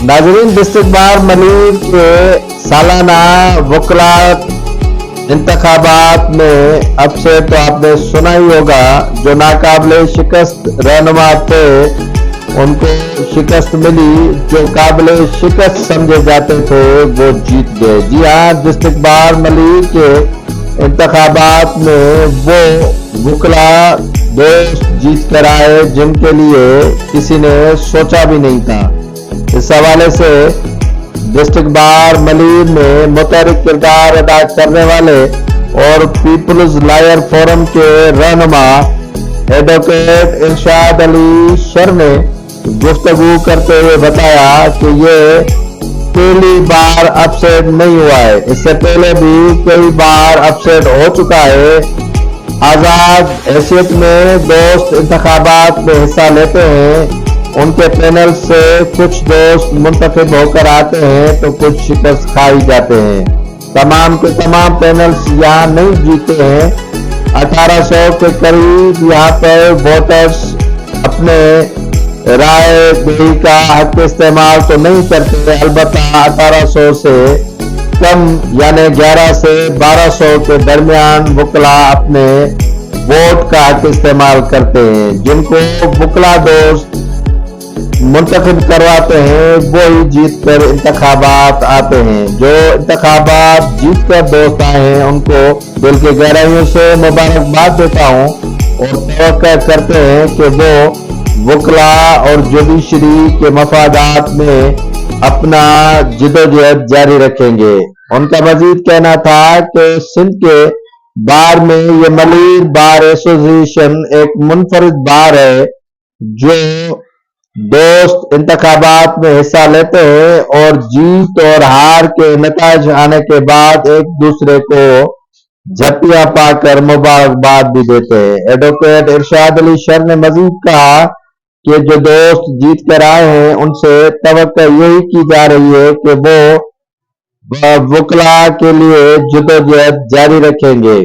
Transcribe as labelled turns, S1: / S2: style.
S1: नाजरीन, district bar Malir के सालाना वकला इंतखाबात में अब से तो आपने सुना ही होगा, जो नाकाबिले शिकस्त रहनुमा थे उनको शिकस्त मिली, जो काबिले शिकस्त समझे जाते थे वो जीत गए। जी हाँ, डिस्ट्रिक्ट बार मलिर के इंतखाबात में वो वकला दोस्त जीत कर आए जिनके लिए किसी ने सोचा भी नहीं था। इस हवाले से डिस्ट्रिक्ट बार मलिर में मुतहरिक किरदार अदा करने वाले और पीपल्स लॉयर फोरम के रहनुमा एडवोकेट इरशाद अली शर ने गुफ्तगू करते हुए बताया कि ये पहली बार अपसेट नहीं हुआ है, इससे पहले भी कई बार अपसेट हो चुका है। आजाद हैसियत में दोस्त इंतखाबात में हिस्सा लेते हैं, उनके पैनल से कुछ दोस्त मुंतखब होकर आते हैं तो कुछ शिकस्त खाई जाते हैं। तमाम के तमाम पैनल्स यहाँ नहीं जीते हैं। 1800 के करीब यहाँ पर वोटर्स अपने राय दही का हक इस्तेमाल तो नहीं करते, अलबत्ता 1800 से कम यानी 11 से 1200 के दरमियान वकला अपने वोट का हक इस्तेमाल करते हैं। जिनको वकला दोस्त मुंतखब करवाते हैं वो ही जीत कर इंतखाबात आते हैं। जो इंतखाबात जीत कर दोस्त आए हैं उनको दिल की गहराइयों से मुबारकबाद देता हूँ और तवक्को करते हैं कि वो वकला और जुडिशरी के मफादात में अपना जिदोजहद जारी रखेंगे। उनका मजीद कहना था कि सिंध के बार में ये मलिर बार एसोसिएशन एक मुनफरिद बार है जो दोस्त इंतखाबात में हिस्सा लेते हैं और जीत और हार के नताज आने के बाद एक दूसरे को झपिया पाकर मुबारकबाद भी देते हैं। एडवोकेट इरशाद अली शर ने मजीद कहा कि जो दोस्त जीत कर आए हैं उनसे तवक्को यही की जा रही है कि वो वकला के लिए जदोजहद जारी रखेंगे।